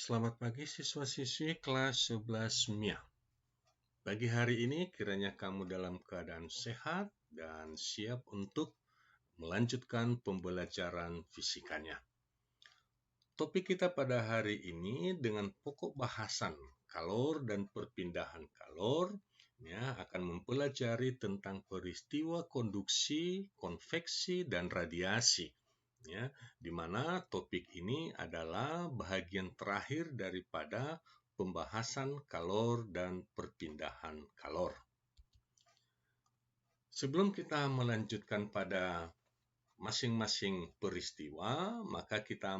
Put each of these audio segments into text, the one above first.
Selamat pagi siswa-siswi kelas 11 MIA. Pagi hari ini kiranya kamu dalam keadaan sehat dan siap untuk melanjutkan pembelajaran fisikanya. Topik kita pada hari ini dengan pokok bahasan kalor dan perpindahan kalor akan mempelajari tentang peristiwa konduksi, konveksi, dan radiasi. Di mana topik ini adalah bahagian terakhir daripada pembahasan kalor dan perpindahan kalor. Sebelum kita melanjutkan pada masing-masing peristiwa, maka kita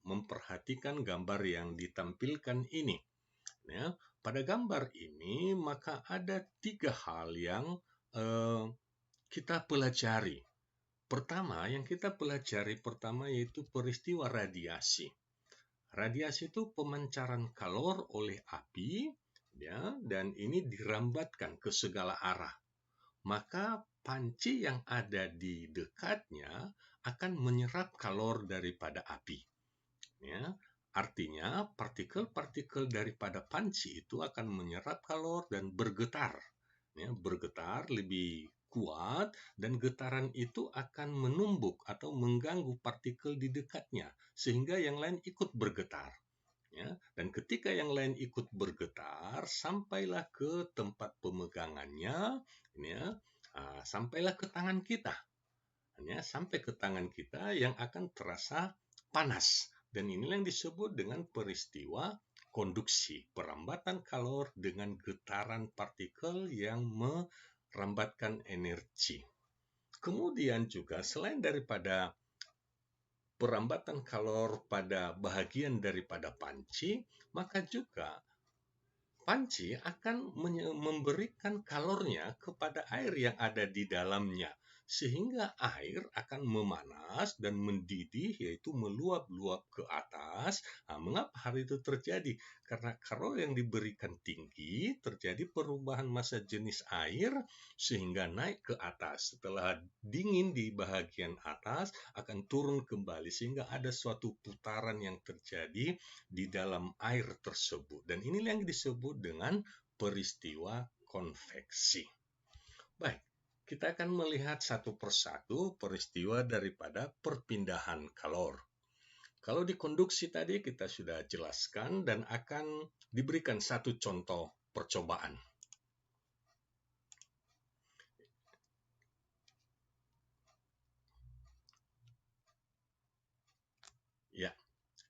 memperhatikan gambar yang ditampilkan ini. Pada gambar ini, maka ada 3 hal yang kita pelajari. Yang kita pelajari pertama yaitu peristiwa radiasi. Radiasi itu pemancaran kalor oleh api, dan ini dirambatkan ke segala arah. Maka panci yang ada di dekatnya akan menyerap kalor daripada api. Artinya partikel-partikel daripada panci itu akan menyerap kalor dan bergetar. Bergetar lebih kuat dan getaran itu akan menumbuk atau mengganggu partikel di dekatnya sehingga yang lain ikut bergetar. Dan ketika yang lain ikut bergetar, sampailah ke tempat pemegangannya, sampailah ke tangan kita. Sampai ke tangan kita yang akan terasa panas. Dan inilah yang disebut dengan peristiwa konduksi, perambatan kalor dengan getaran partikel yang merambatkan energi. Kemudian juga selain daripada perambatan kalor pada bahagian daripada panci, maka juga panci akan memberikan kalornya kepada air yang ada di dalamnya, sehingga air akan memanas dan mendidih, yaitu meluap-luap ke atas. Mengapa hal itu terjadi? Karena kalor yang diberikan tinggi, terjadi perubahan massa jenis air sehingga naik ke atas. Setelah dingin di bahagian atas, akan turun kembali sehingga ada suatu putaran yang terjadi di dalam air tersebut. Dan inilah yang disebut dengan peristiwa konveksi. Baik, kita akan melihat satu persatu peristiwa daripada perpindahan kalor. Kalau di konduksi tadi kita sudah jelaskan dan akan diberikan satu contoh percobaan. Ya,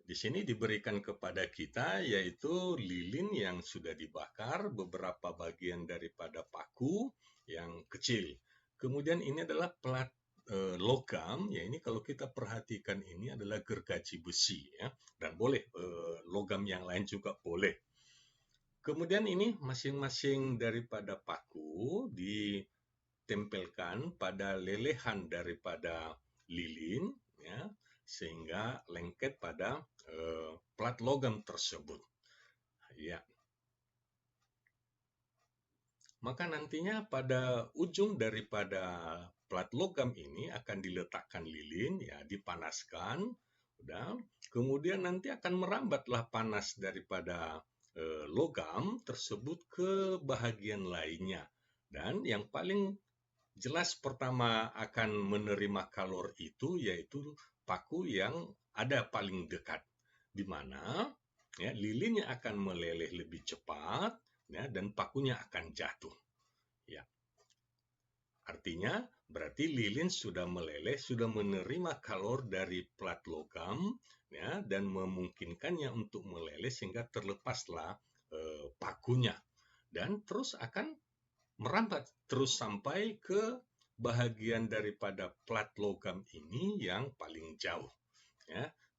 di sini diberikan kepada kita yaitu lilin yang sudah dibakar, beberapa bagian daripada paku yang kecil. Kemudian ini adalah plat logam, ini kalau kita perhatikan ini adalah gergaji besi, dan boleh logam yang lain juga boleh. Kemudian ini masing-masing daripada paku ditempelkan pada lelehan daripada lilin, sehingga lengket pada plat logam tersebut. Maka nantinya pada ujung daripada plat logam ini akan diletakkan lilin, dipanaskan, kemudian nanti akan merambatlah panas daripada logam tersebut ke bahagian lainnya. Dan yang paling jelas pertama akan menerima kalor itu yaitu paku yang ada paling dekat, di mana lilinnya akan meleleh lebih cepat, dan pakunya akan jatuh. Artinya berarti lilin sudah meleleh, sudah menerima kalor dari plat logam, dan memungkinkannya untuk meleleh sehingga terlepaslah pakunya, dan terus akan merambat terus sampai ke bahagian daripada plat logam ini yang paling jauh.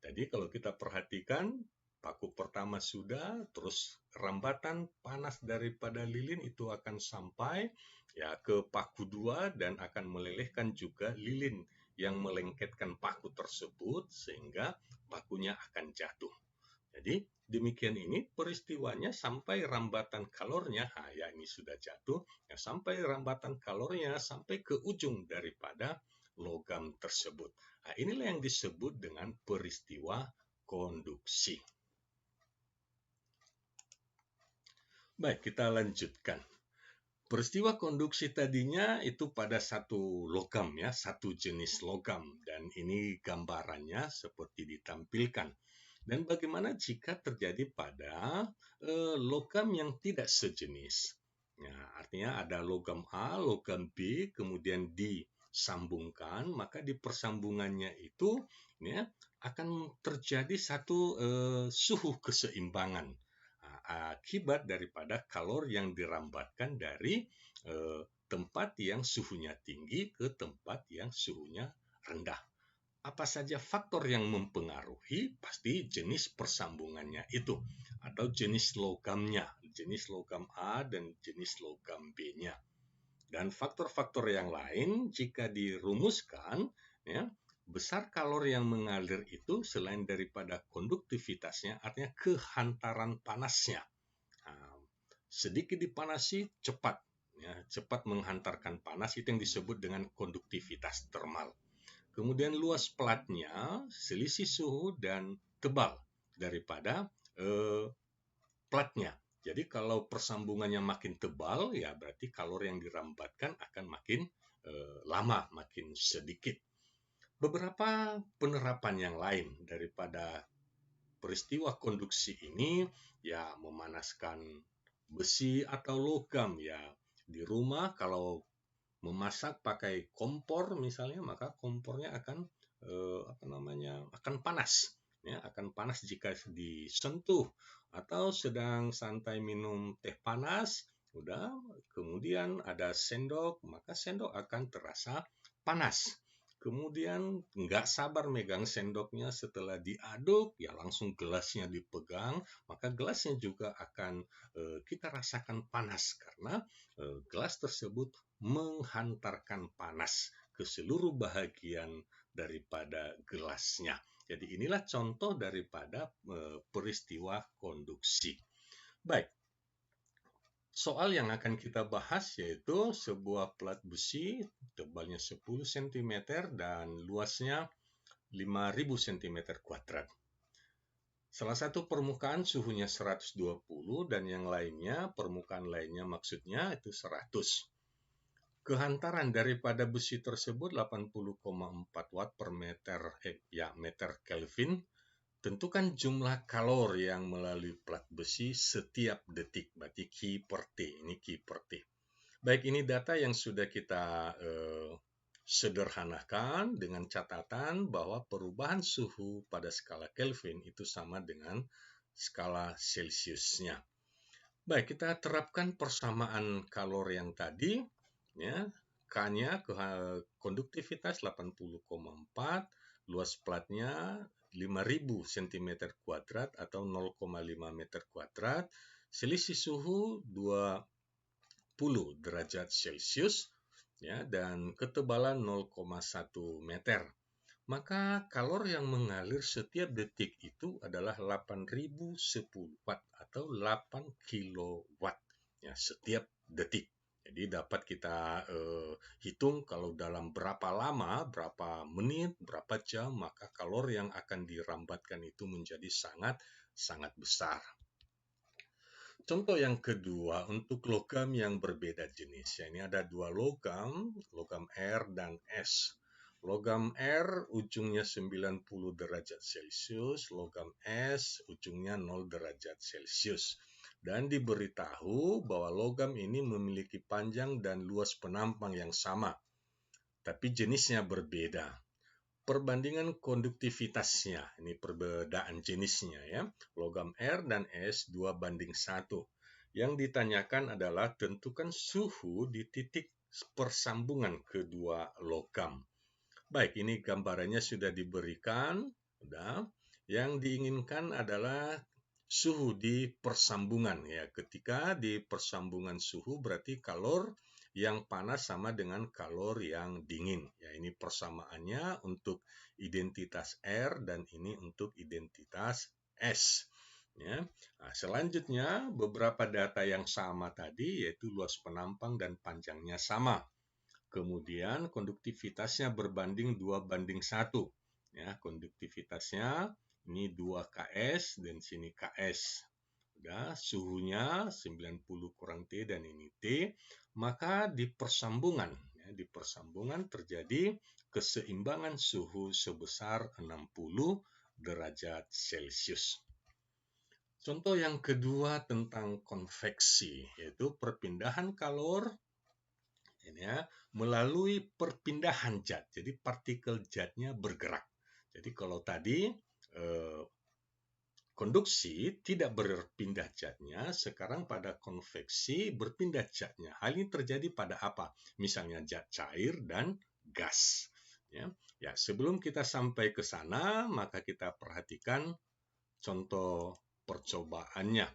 Jadi kalau kita perhatikan, paku pertama sudah, terus rambatan panas daripada lilin itu akan sampai ke paku 2 dan akan melelehkan juga lilin yang melengketkan paku tersebut sehingga pakunya akan jatuh. Jadi demikian ini peristiwanya sampai rambatan kalornya, ini sudah jatuh, sampai rambatan kalornya sampai ke ujung daripada logam tersebut. Inilah yang disebut dengan peristiwa konduksi. Baik, kita lanjutkan. Peristiwa konduksi tadinya itu pada satu logam ya, satu jenis logam, dan ini gambarannya seperti ditampilkan. Dan bagaimana jika terjadi pada logam yang tidak sejenis? Ya, artinya ada logam A, logam B, kemudian disambungkan, maka di persambungannya itu ya, akan terjadi satu suhu keseimbangan akibat daripada kalor yang dirambatkan dari tempat yang suhunya tinggi ke tempat yang suhunya rendah. Apa saja faktor yang mempengaruhi? Pasti jenis persambungannya itu atau jenis logamnya, jenis logam A dan jenis logam B-nya. Dan faktor-faktor yang lain jika dirumuskan, ya, besar kalor yang mengalir itu selain daripada konduktivitasnya, artinya kehantaran panasnya. Nah, sedikit dipanasi cepat, ya, cepat menghantarkan panas, itu yang disebut dengan konduktivitas termal. Kemudian luas platnya, selisih suhu dan tebal daripada platnya. Jadi kalau persambungannya makin tebal, ya berarti kalori yang dirambatkan akan makin lama, makin sedikit. Beberapa penerapan yang lain daripada peristiwa konduksi ini, ya memanaskan besi atau logam, ya di rumah kalau memasak pakai kompor misalnya, maka kompornya akan akan panas, ya akan panas jika disentuh, atau sedang santai minum teh panas, udah kemudian ada sendok, maka sendok akan terasa panas. Kemudian nggak sabar megang sendoknya, setelah diaduk ya langsung gelasnya dipegang, maka gelasnya juga akan kita rasakan panas karena gelas tersebut menghantarkan panas ke seluruh bahagian daripada gelasnya. Jadi inilah contoh daripada peristiwa konduksi. Baik, soal yang akan kita bahas yaitu sebuah plat besi tebalnya 10 cm dan luasnya 5.000 cm kuadrat. Salah satu permukaan suhunya 120 dan yang lainnya, permukaan lainnya maksudnya itu 100. Kehantaran daripada besi tersebut 80,4 watt per meter Kelvin. Tentukan jumlah kalor yang melalui plat besi setiap detik, berarti Q per T. Ini Q per T. Baik, ini data yang sudah kita sederhanakan dengan catatan bahwa perubahan suhu pada skala Kelvin itu sama dengan skala Celsiusnya. Baik, kita terapkan persamaan kalor yang tadi, ya. K-nya konduktivitas 80,4, luas platnya 5.000 cm kuadrat atau 0,5 meter kuadrat, selisih suhu 20 derajat Celcius, ya, dan ketebalan 0,1 meter. Maka kalor yang mengalir setiap detik itu adalah 8.010 watt atau 8 kilowatt, ya, setiap detik. Jadi dapat kita hitung kalau dalam berapa lama, berapa menit, berapa jam, maka kalor yang akan dirambatkan itu menjadi sangat besar. Contoh yang kedua untuk logam yang berbeda jenis. Ya, ini ada dua logam, logam R dan S. Logam R ujungnya 90 derajat Celcius, logam S ujungnya 0 derajat Celcius. Dan diberitahu bahwa logam ini memiliki panjang dan luas penampang yang sama, tapi jenisnya berbeda. Perbandingan konduktivitasnya, ini perbedaan jenisnya ya. Logam R dan S 2:1. Yang ditanyakan adalah tentukan suhu di titik persambungan kedua logam. Baik, ini gambarannya sudah diberikan. Sudah. Yang diinginkan adalah suhu di persambungan ya. Ketika di persambungan suhu berarti kalor yang panas sama dengan kalor yang dingin. Ya, ini persamaannya untuk identitas R dan ini untuk identitas S. Ya. Nah, selanjutnya beberapa data yang sama tadi yaitu luas penampang dan panjangnya sama. Kemudian konduktivitasnya berbanding 2:1. Ya, konduktivitasnya ini 2 Ks dan sini Ks. Udah, suhunya 90 kurang T dan ini T, maka di persambungan terjadi keseimbangan suhu sebesar 60 derajat Celcius. Contoh yang kedua tentang konveksi, yaitu perpindahan kalor ini ya, melalui perpindahan zat. Jadi partikel zatnya bergerak. Jadi kalau tadi konduksi tidak berpindah zatnya, sekarang pada konveksi berpindah zatnya. Hal ini terjadi pada apa? Misalnya zat cair dan gas. Ya, sebelum kita sampai ke sana, maka kita perhatikan contoh percobaannya.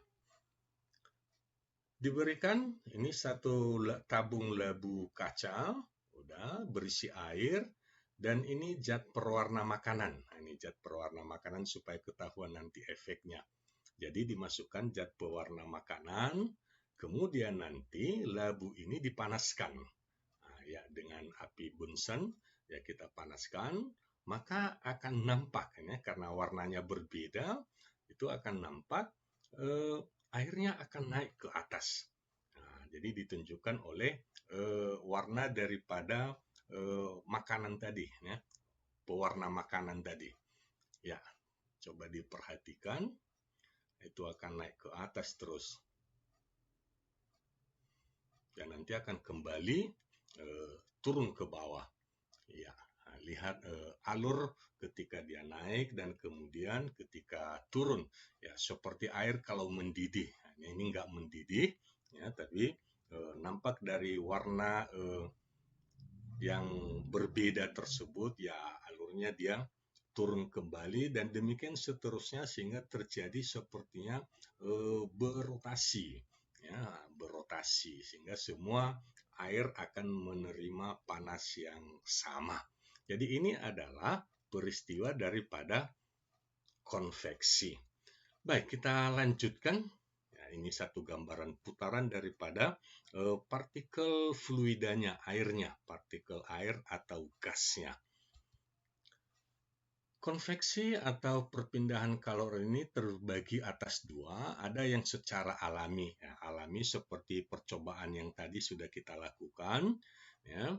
Diberikan ini satu tabung labu kaca, udah berisi air, dan ini zat perwarna makanan. Nah, ini zat perwarna makanan supaya ketahuan nanti efeknya. Jadi dimasukkan zat pewarna makanan, kemudian nanti labu ini dipanaskan. Nah, ya, dengan api Bunsen ya kita panaskan, maka akan nampak ya, karena warnanya berbeda, itu akan nampak airnya akan naik ke atas. Nah, jadi ditunjukkan oleh warna daripada makanan tadi, ya, pewarna makanan tadi. Ya, coba diperhatikan, itu akan naik ke atas terus. Dan nanti akan kembali turun ke bawah. Ya, lihat alur ketika dia naik dan kemudian ketika turun. Ya, seperti air kalau mendidih. Nah, ini nggak mendidih, ya, tapi nampak dari warna yang berbeda tersebut, ya alurnya dia turun kembali dan demikian seterusnya sehingga terjadi sepertinya berotasi, ya, berotasi sehingga semua air akan menerima panas yang sama. Jadi ini adalah peristiwa daripada konveksi. Baik, kita lanjutkan. Ya, ini satu gambaran putaran daripada partikel fluidanya, airnya, partikel air atau gasnya. Konveksi atau perpindahan kalor ini terbagi atas dua, ada yang secara alami, ya, alami seperti percobaan yang tadi sudah kita lakukan, ya,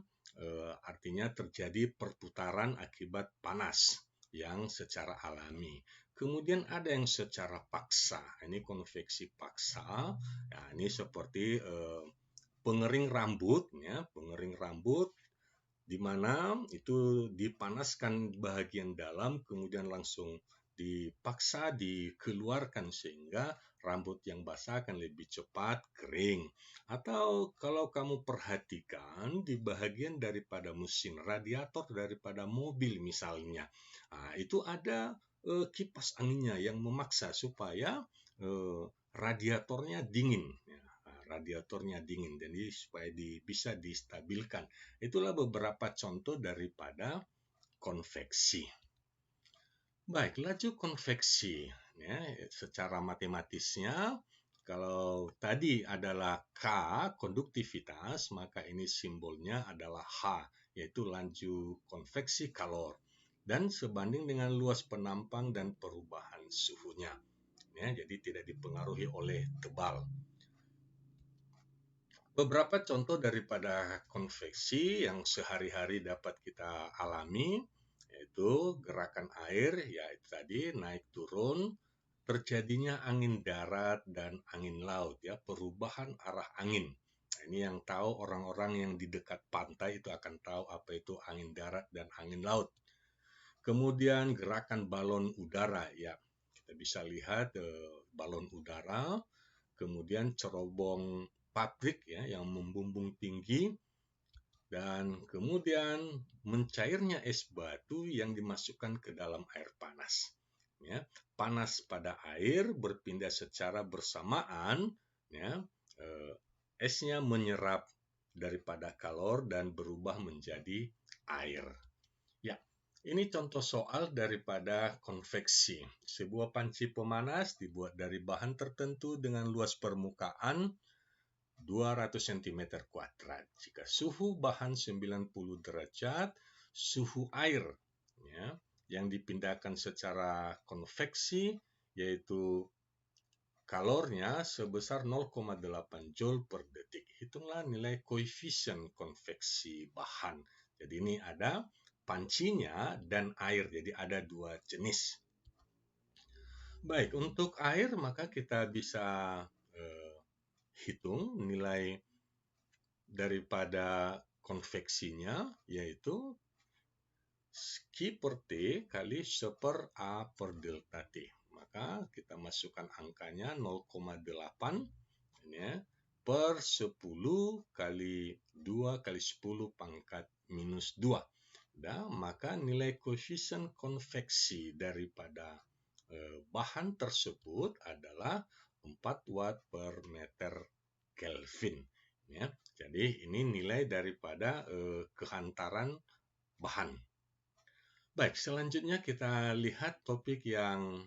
artinya terjadi perputaran akibat panas yang secara alami. Kemudian ada yang secara paksa, ini konveksi paksa, ya, ini seperti pengering rambut, ya, pengering rambut, di mana itu dipanaskan bagian dalam, kemudian langsung dipaksa dikeluarkan sehingga rambut yang basah akan lebih cepat kering. Atau kalau kamu perhatikan di bagian daripada mesin radiator daripada mobil misalnya, nah, itu ada kipas anginnya yang memaksa supaya radiatornya dingin. Radiatornya dingin, jadi supaya bisa distabilkan. Itulah beberapa contoh daripada konveksi. Baik, laju konveksi. Ya, secara matematisnya, kalau tadi adalah K, konduktivitas, maka ini simbolnya adalah H, yaitu laju konveksi kalor. Dan sebanding dengan luas penampang dan perubahan suhunya. Ya, jadi tidak dipengaruhi oleh tebal. Beberapa contoh daripada konveksi yang sehari-hari dapat kita alami, yaitu gerakan air, yaitu tadi naik turun, terjadinya angin darat dan angin laut, ya, perubahan arah angin. Nah, ini yang tahu orang-orang yang di dekat pantai itu akan tahu apa itu angin darat dan angin laut. Kemudian gerakan balon udara, ya, kita bisa lihat balon udara, kemudian cerobong pabrik, ya, yang membumbung tinggi, dan kemudian mencairnya es batu yang dimasukkan ke dalam air panas. Ya, panas pada air berpindah secara bersamaan, ya, esnya menyerap daripada kalor dan berubah menjadi air. Ya, ini contoh soal daripada konveksi. Sebuah panci pemanas dibuat dari bahan tertentu dengan luas permukaan 200 cm². Jika suhu bahan 90 derajat, suhu air, ya, yang dipindahkan secara konveksi yaitu kalornya sebesar 0,8 Joule per detik. Hitunglah nilai koefisien konveksi bahan. Jadi ini ada pancinya dan air, jadi ada dua jenis. Baik, untuk air maka kita bisa hitung nilai daripada konveksinya, yaitu Q per T kali 1 A per delta T. Maka kita masukkan angkanya 0,8 ya, per 10 kali 2 kali 10 pangkat minus 2. Dan maka nilai koefisien konveksi daripada bahan tersebut adalah 4 watt per meter Kelvin. Ya. Jadi ini nilai daripada kehantaran bahan. Baik, selanjutnya kita lihat topik yang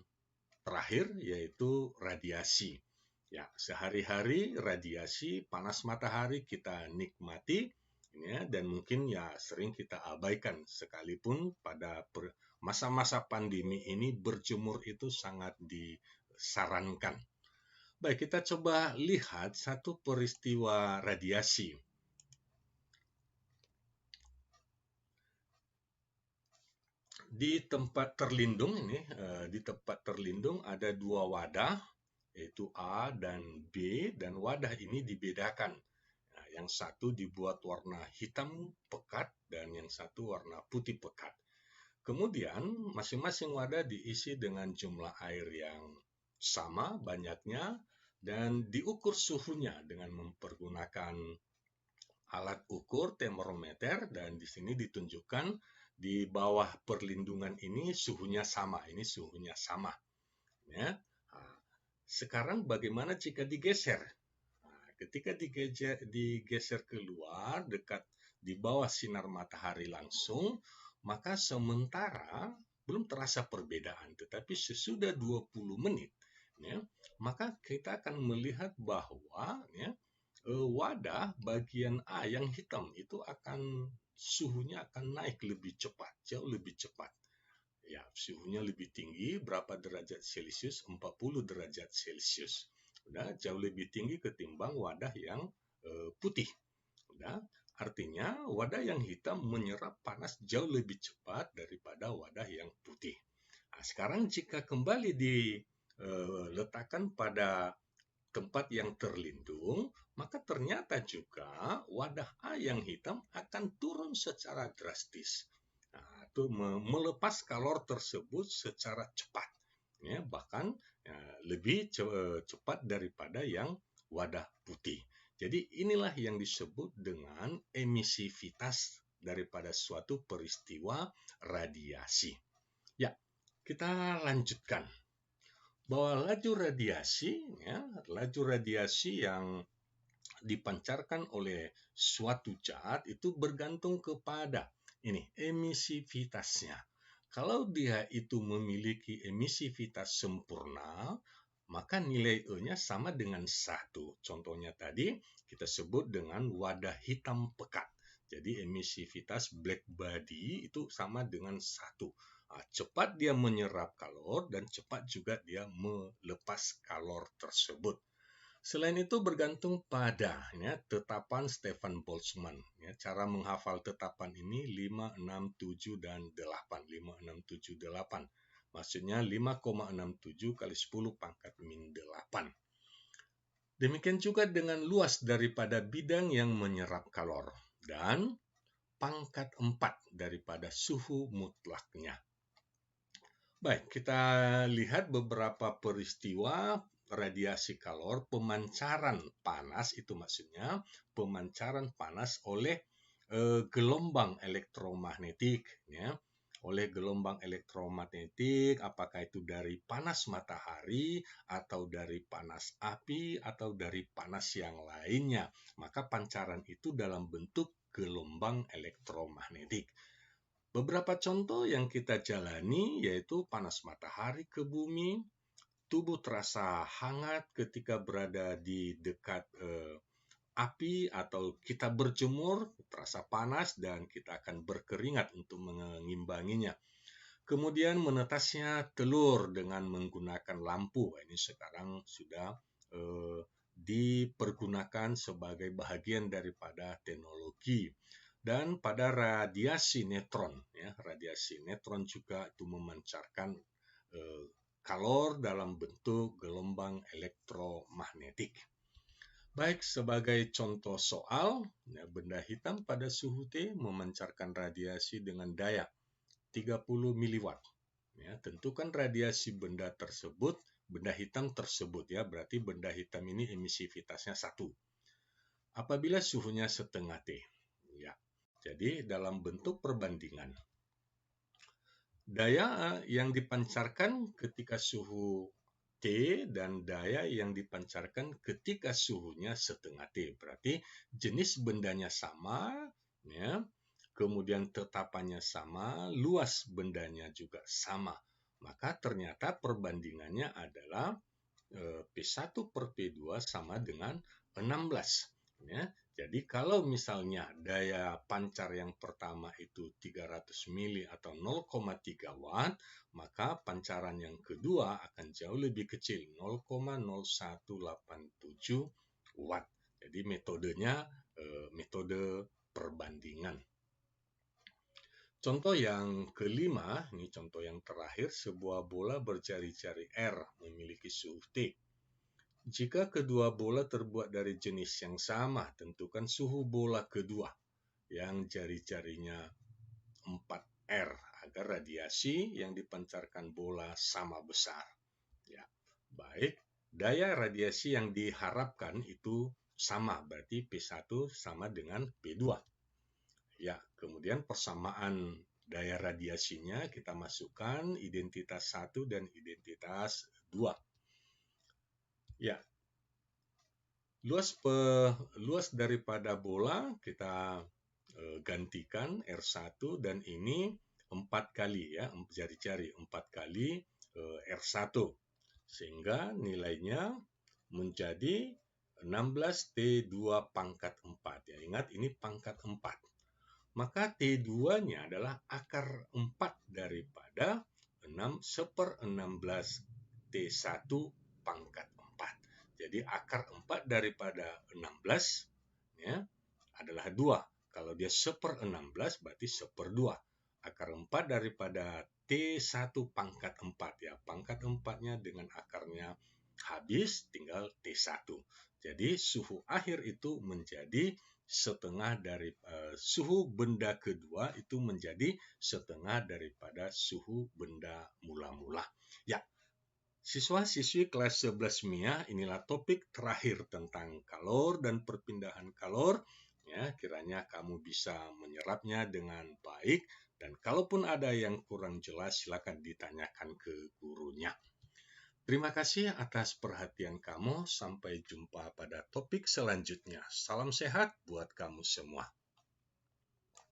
terakhir, yaitu radiasi. Ya, sehari-hari radiasi panas matahari kita nikmati, ya, dan mungkin ya sering kita abaikan, sekalipun pada masa-masa pandemi ini berjemur itu sangat disarankan. Baik, kita coba lihat satu peristiwa radiasi. Di tempat terlindung ini, di tempat terlindung ada dua wadah, yaitu A dan B, dan wadah ini dibedakan. Nah, yang satu dibuat warna hitam pekat dan yang satu warna putih pekat. Kemudian masing-masing wadah diisi dengan jumlah air yang sama banyaknya dan diukur suhunya dengan mempergunakan alat ukur termometer, dan di sini ditunjukkan di bawah perlindungan ini suhunya sama, ini suhunya sama. Ya. Nah, sekarang bagaimana jika digeser? Nah, ketika digeser keluar dekat di bawah sinar matahari langsung, maka sementara belum terasa perbedaan, tetapi sesudah 20 menit, ya, maka kita akan melihat bahwa ya, wadah bagian A yang hitam itu suhunya akan naik lebih cepat, jauh lebih cepat. Ya, suhunya lebih tinggi, berapa derajat Celcius? 40 derajat Celcius. Udah jauh lebih tinggi ketimbang wadah yang putih. Udah, artinya wadah yang hitam menyerap panas jauh lebih cepat daripada wadah yang putih. Nah, sekarang jika kembali diletakkan pada tempat yang terlindung, maka ternyata juga wadah A yang hitam akan turun secara drastis. Nah, itu melepas kalor tersebut secara cepat, ya, bahkan ya, lebih cepat daripada yang wadah putih. Jadi inilah yang disebut dengan emisivitas daripada suatu peristiwa radiasi. Ya, kita lanjutkan. Bahwa laju radiasi yang dipancarkan oleh suatu zat itu bergantung kepada ini emisivitasnya. Kalau dia itu memiliki emisivitas sempurna, maka nilai E-nya sama dengan 1. Contohnya tadi kita sebut dengan wadah hitam pekat. Jadi emisivitas black body itu sama dengan 1. Cepat dia menyerap kalor dan cepat juga dia melepas kalor tersebut. Selain itu bergantung pada ya, tetapan Stefan Boltzmann. Ya, cara menghafal tetapan ini 5, 6, 7, dan 8. 5, 6, 7, 8. Maksudnya 5,67 kali 10 pangkat min 8. Demikian juga dengan luas daripada bidang yang menyerap kalor dan pangkat 4 daripada suhu mutlaknya. Baik, kita lihat beberapa peristiwa radiasi kalor, pemancaran panas, itu maksudnya pemancaran panas oleh gelombang elektromagnetik, ya. Oleh gelombang elektromagnetik, apakah itu dari panas matahari atau dari panas api atau dari panas yang lainnya, maka pancaran itu dalam bentuk gelombang elektromagnetik. Beberapa contoh yang kita jalani yaitu panas matahari ke bumi, tubuh terasa hangat ketika berada di dekat api, atau kita berjemur terasa panas dan kita akan berkeringat untuk mengimbanginya. Kemudian menetasnya telur dengan menggunakan lampu. Ini sekarang sudah dipergunakan sebagai bagian daripada teknologi. Dan pada radiasi neutron, ya, radiasi neutron juga itu memancarkan kalor dalam bentuk gelombang elektromagnetik. Baik, sebagai contoh soal, ya, benda hitam pada suhu T memancarkan radiasi dengan daya 30 miliwatt. Ya, tentukan radiasi benda tersebut, benda hitam tersebut, ya, berarti benda hitam ini emisivitasnya 1. Apabila suhunya setengah T. Ya. Jadi dalam bentuk perbandingan, daya yang dipancarkan ketika suhu T dan daya yang dipancarkan ketika suhunya setengah T. Berarti jenis bendanya sama, ya. Kemudian tetapannya sama, luas bendanya juga sama. Maka ternyata perbandingannya adalah P1 per P2 sama dengan 16. Ya. Jadi kalau misalnya daya pancar yang pertama itu 300 mili atau 0,3 watt, maka pancaran yang kedua akan jauh lebih kecil, 0,0187 watt. Jadi metodenya metode perbandingan. Contoh yang kelima, ini contoh yang terakhir, sebuah bola berjari-jari R memiliki suhu T. Jika kedua bola terbuat dari jenis yang sama, tentukan suhu bola kedua yang jari-jarinya 4R agar radiasi yang dipancarkan bola sama besar. Ya, baik. Daya radiasi yang diharapkan itu sama, berarti P1 sama dengan P2. Ya, kemudian persamaan daya radiasinya kita masukkan identitas 1 dan identitas 2. Ya. Luas daripada bola kita gantikan R1 dan ini 4 kali, ya, jari-jari 4 kali R1. Sehingga nilainya menjadi 16T2 pangkat 4. Ya, ingat ini pangkat 4. Maka T2-nya adalah akar 4 daripada 6/16 T1 pangkat 4. Jadi akar 4 daripada 16, ya, adalah 2. Kalau dia 1/16 berarti 1/2. Akar 4 daripada T1 pangkat 4, ya, pangkat 4-nya dengan akarnya habis, tinggal T1. Jadi suhu akhir itu menjadi setengah dari suhu benda kedua itu menjadi setengah daripada suhu benda mula-mula. Ya, siswa-siswi kelas 11 MIA, inilah topik terakhir tentang kalor dan perpindahan kalor. Ya, kiranya kamu bisa menyerapnya dengan baik, dan kalaupun ada yang kurang jelas silakan ditanyakan ke gurunya. Terima kasih atas perhatian kamu. Sampai jumpa pada topik selanjutnya. Salam sehat buat kamu semua.